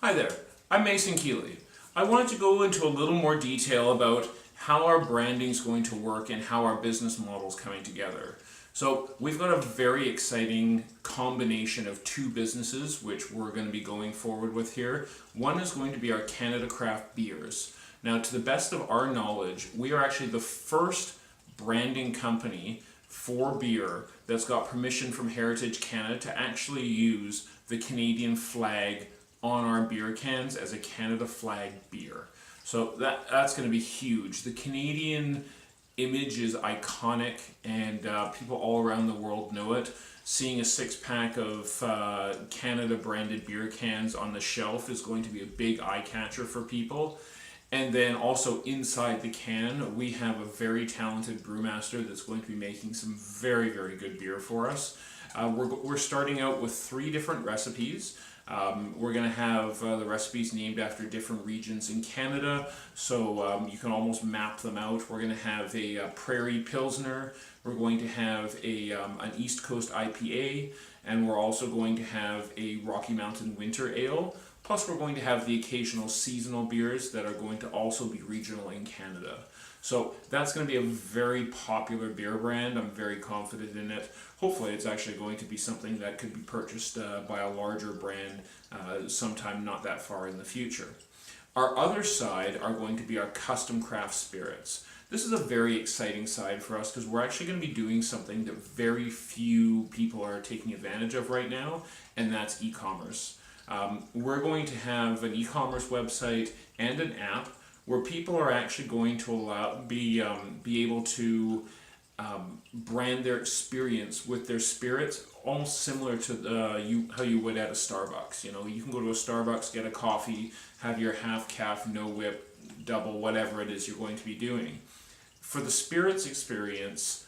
Hi there, I'm Mason Kealys. I wanted to go into a little more detail about how our branding is going to work and how our business model is coming together. So we've got a very exciting combination of two businesses which we're going to be going forward with here. One is going to be our Canada Craft Beers. Now, to the best of our knowledge, we are actually the first branding company for beer that's got permission from Heritage Canada to actually use the Canadian flag on our beer cans as a Canada flag beer. So that's going to be huge. The Canadian image is iconic, and people all around the world know it. Seeing a six-pack of Canada branded beer cans on the shelf is going to be a big eye catcher for people. And then also inside the can, we have a very talented brewmaster that's going to be making some very, very good beer for us. We're starting out with 3 different recipes. We're going to have the recipes named after different regions in Canada, so you can almost map them out. We're going to have a Prairie Pilsner, we're going to have an East Coast IPA, and we're also going to have a Rocky Mountain Winter Ale. Plus we're going to have the occasional seasonal beers that are going to also be regional in Canada. So that's going to be a very popular beer brand. I'm very confident in it. Hopefully it's actually going to be something that could be purchased by a larger brand sometime not that far in the future. Our other side are going to be our custom craft spirits. This is a very exciting side for us because we're actually going to be doing something that very few people are taking advantage of right now, and that's e-commerce. We're going to have an e-commerce website and an app where people are actually going to be able to brand their experience with their spirits, almost similar to how you would at a Starbucks. You know, you can go to a Starbucks, get a coffee, have your half calf, no whip, double, whatever it is you're going to be doing. For the spirits experience,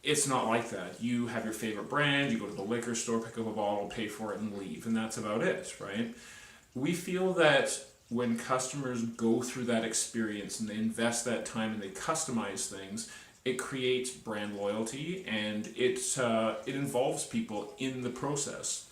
it's not like that. You have your favorite brand, you go to the liquor store, pick up a bottle, pay for it, and leave, and that's about it, right? We feel that when customers go through that experience and they invest that time and they customize things, it creates brand loyalty, and it involves people in the process.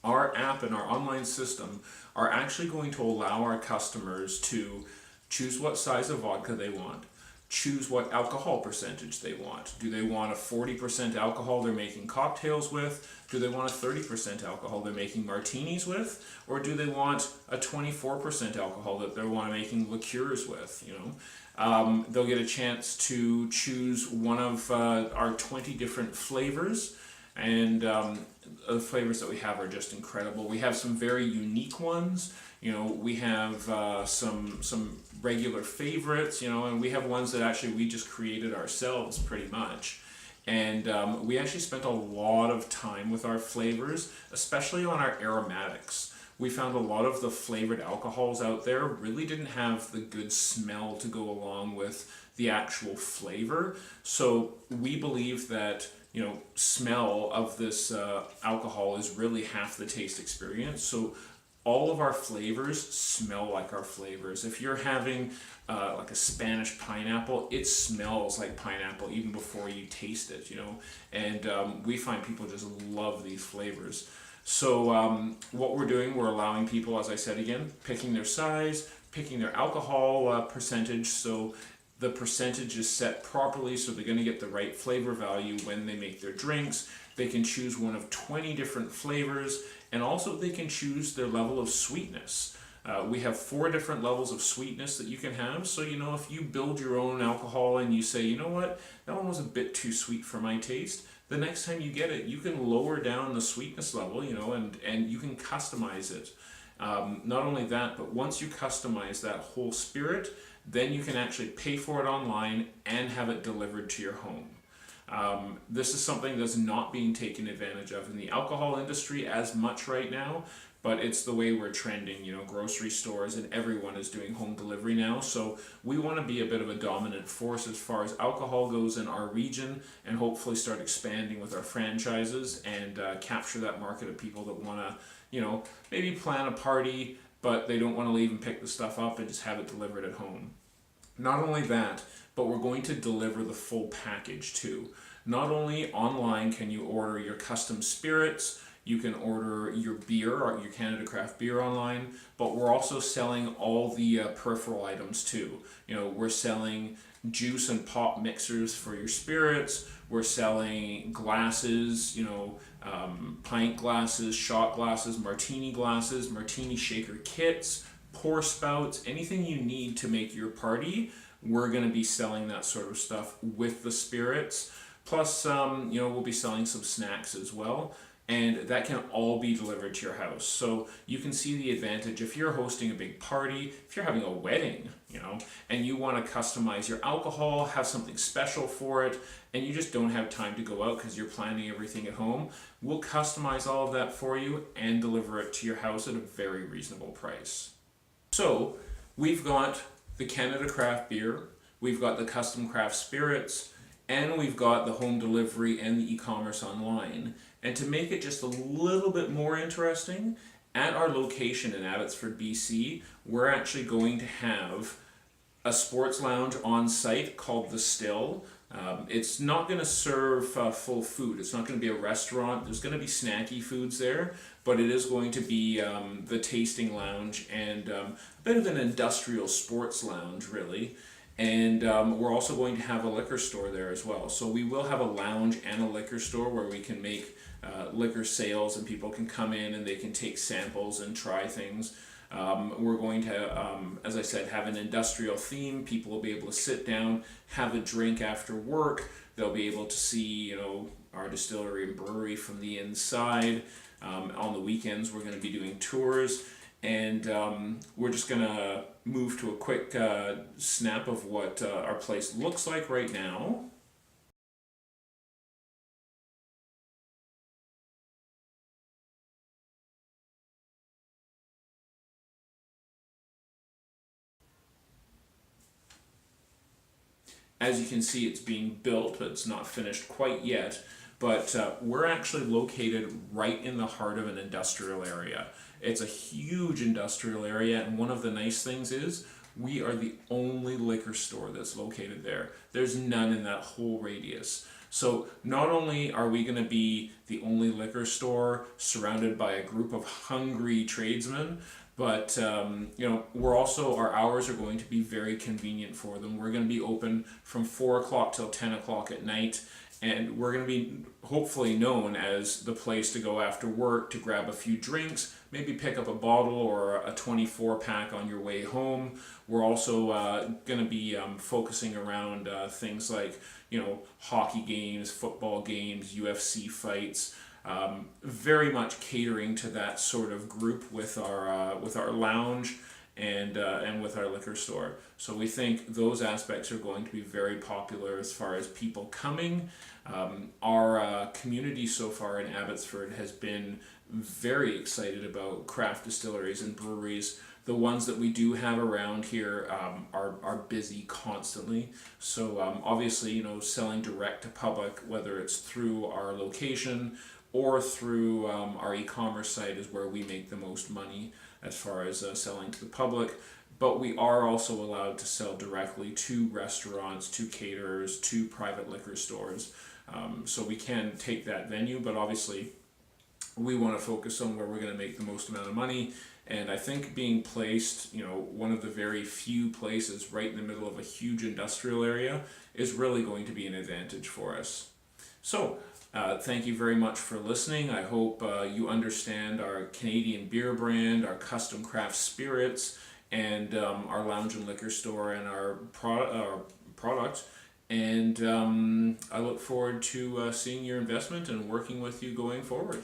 Our app and our online system are actually going to allow our customers to choose what size of vodka they want, choose what alcohol percentage they want. Do they want a 40% alcohol they're making cocktails with? Do they want a 30% alcohol they're making martinis with? Or do they want a 24% alcohol that they want to making liqueurs with? You know, they'll get a chance to choose one of our 20 different flavors, and the flavors that we have are just incredible. We have some very unique ones. You know, we have some regular favorites, you know, and we have ones that actually we just created ourselves pretty much. And we actually spent a lot of time with our flavors, especially on our aromatics. We found a lot of the flavored alcohols out there really didn't have the good smell to go along with the actual flavor. So we believe that, you know, smell of this alcohol is really half the taste experience. So all of our flavors smell like our flavors. If you're having like a Spanish pineapple, it smells like pineapple even before you taste it, you know. And we find people just love these flavors. So what we're doing, we're allowing people, as I said again, picking their size, picking their alcohol percentage. So the percentage is set properly, so they're going to get the right flavor value when they make their drinks. They can choose one of 20 different flavors, and also they can choose their level of sweetness. We have 4 different levels of sweetness that you can have. So, you know, if you build your own alcohol and you say, you know what, that one was a bit too sweet for my taste, the next time you get it, you can lower down the sweetness level, you know, and you can customize it. Not only that, but once you customize that whole spirit, then you can actually pay for it online and have it delivered to your home. This is something that's not being taken advantage of in the alcohol industry as much right now, but it's the way we're trending. You know, grocery stores and everyone is doing home delivery now, so we want to be a bit of a dominant force as far as alcohol goes in our region, and hopefully start expanding with our franchises and capture that market of people that want to, you know, maybe plan a party, but they don't want to leave and pick the stuff up and just have it delivered at home. Not only that, but we're going to deliver the full package too. Not only online can you order your custom spirits, You can order your beer or your Canada Craft beer online, but we're also selling all the peripheral items too. We're selling juice and pop mixers for your spirits. We're selling glasses, pint glasses, shot glasses, martini shaker kits, pour spouts, anything you need to make your party. We're going to be selling that sort of stuff with the spirits. Plus, we'll be selling some snacks as well. And that can all be delivered to your house. So you can see the advantage if you're hosting a big party, if you're having a wedding, and you want to customize your alcohol, have something special for it, and you just don't have time to go out because you're planning everything at home, we'll customize all of that for you and deliver it to your house at a very reasonable price. So we've got the Canada Craft beer, we've got the custom craft spirits, and we've got the home delivery and the e-commerce online. And to make it just a little bit more interesting, at our location in Abbotsford, BC, we're actually going to have a sports lounge on site called The Still. It's not going to serve full food. It's not going to be a restaurant. There's going to be snacky foods there, but it is going to be the tasting lounge and a bit of an industrial sports lounge, really. And we're also going to have a liquor store there as well. So we will have a lounge and a liquor store where we can make liquor sales and people can come in and they can take samples and try things. We're going to, as I said, have an industrial theme. People will be able to sit down, have a drink after work. They'll be able to see, our distillery and brewery from the inside. On the weekends, we're going to be doing tours. And we're just going to move to a quick snap of what our place looks like right now. As you can see, it's being built, but it's not finished quite yet. But we're actually located right in the heart of an industrial area. It's a huge industrial area, and one of the nice things is we are the only liquor store that's located there. There's none in that whole radius. So not only are we going to be the only liquor store surrounded by a group of hungry tradesmen, but we're also, our hours are going to be very convenient for them. We're going to be open from 4 o'clock till 10 o'clock at night. And we're going to be hopefully known as the place to go after work to grab a few drinks, maybe pick up a bottle or a 24 pack on your way home. We're also going to be focusing around things like, hockey games, football games, UFC fights, very much catering to that sort of group with our lounge and with our liquor store. So we think those aspects are going to be very popular as far as people coming. Our community so far in Abbotsford has been very excited about craft distilleries and breweries. The ones that we do have around here are busy constantly. So obviously, selling direct to public, whether it's through our location or through our e-commerce site, is where we make the most money as far as selling to the public. But we are also allowed to sell directly to restaurants, to caterers, to private liquor stores. So we can take that venue, but obviously we want to focus on where we're going to make the most amount of money. And I think being placed, one of the very few places right in the middle of a huge industrial area is really going to be an advantage for us. So thank you very much for listening. I hope you understand our Canadian beer brand, our custom craft spirits, and our lounge and liquor store and our product. And I look forward to seeing your investment and working with you going forward.